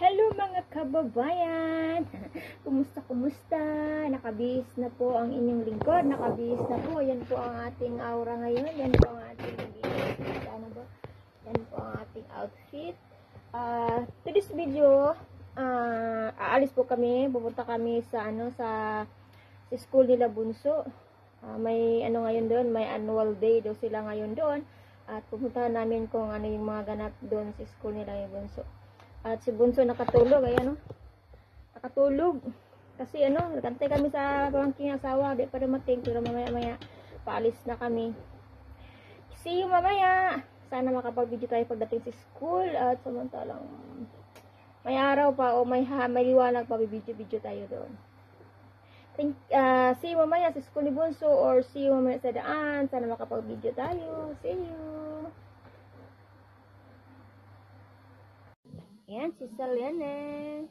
Hello mga kababayan! Kumusta? Nakabihis na po ang inyong lingkod. Nakabihis na po. Yan po ang ating aura ngayon. Yan po ang ating Yan po ang ating outfit. Today's video, aalis po kami. Pupunta kami sa school nila Bunso. May ngayon doon, may annual day daw sila ngayon doon. At pupuntahan namin kung ano yung mga ganap doon sa school nila yung Bunso. At si Bunso nakatulog, ayan o. Nakatulog. Kasi nagantay kami sa pamangking asawa. Di pa dumating, pero mamaya paalis na kami. See you mamaya. Sana makapag-video tayo pagdating sa school. At samantalang may araw pa o may liwanag pa, video tayo doon. See you mamaya sa school ni Bunso or see you mamaya sa daan. Sana makapag-video tayo. See you. Yan, si Selene.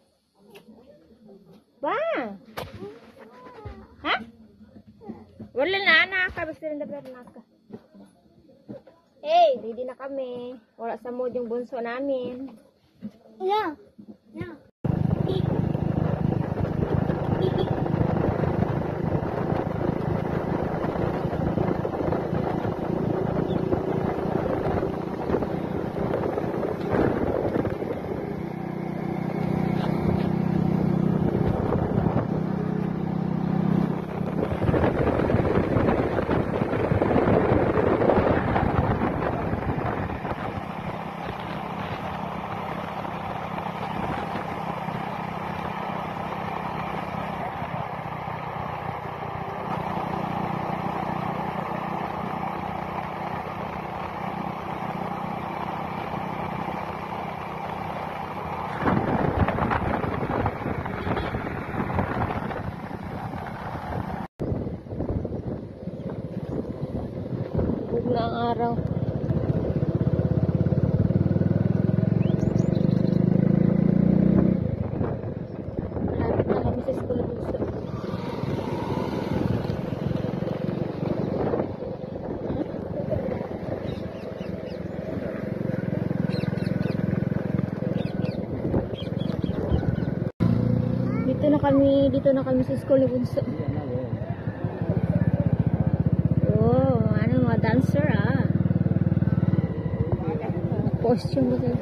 Ba? Ha? Wala na, anak. Basta rin na ka. Hey, ready na kami. Wala sa mood yung Bunso namin. Yeah. Na ang araw. Malapit na kami sa school ng Bunso. Dito na kami sa school ni Bunso. Dancer costume sir.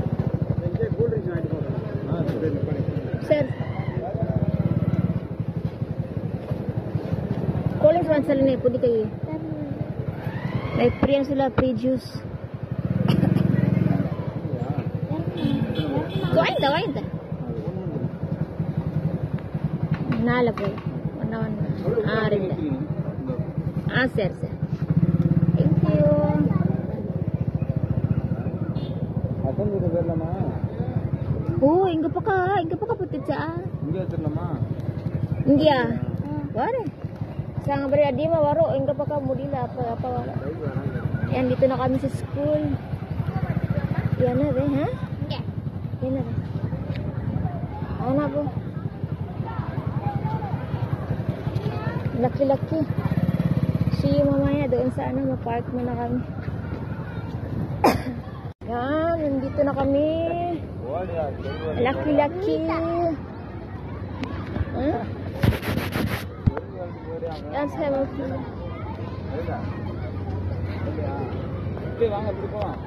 Collins man sila na pwede kayo. May free sila, free juice. Kuwain ta. Nala po. Rin da. Sir. Inga pa ka putit sa India. Wala. Sa nga bari adi mawaro, inga pa ka mudila pa wala. Yan, dito na kami sa school. Yan na be, ha? Yan na be. Ano po? Laki. See you mamaya doon sa ma-park muna kami. Yan, nandito na kami. Laki. Yan sa mga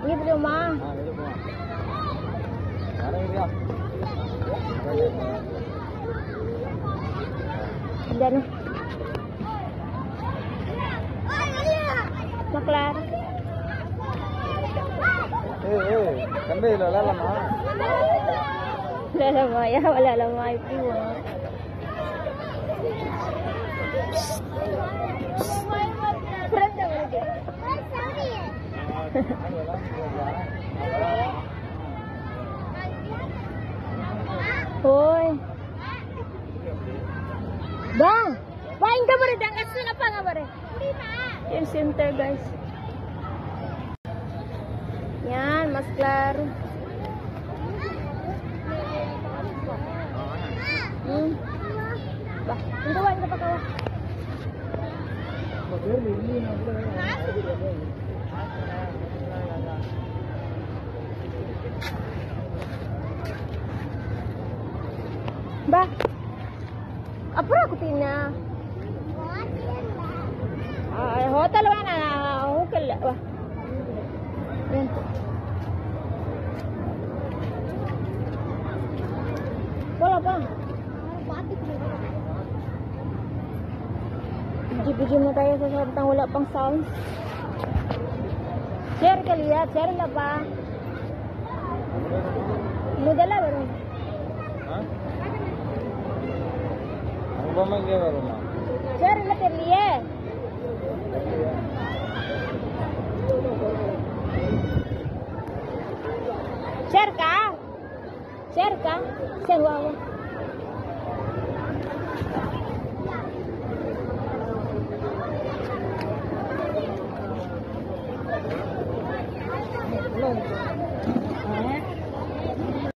ini belum mah. Ada na. Maklar. Kami lalama. Lalama ya, wala lama itu. Hoy. Bain ka bare dangas na pa nga bare. Yung center guys. Yan, mas klaro. Ba, hingawan ka pa kawa. Ba? Apura ko tina. Hotel ba na? Hotel. Wah. Yan. Wala pa. Bidyo-bidyo na tayo sa sartang wala pang sounds. Share ka lihat, share na pa. Mudala ba rin? Ha? Ano ba mag-iwaro na? Share na terliye. Share ka? Share ka? Share wawa.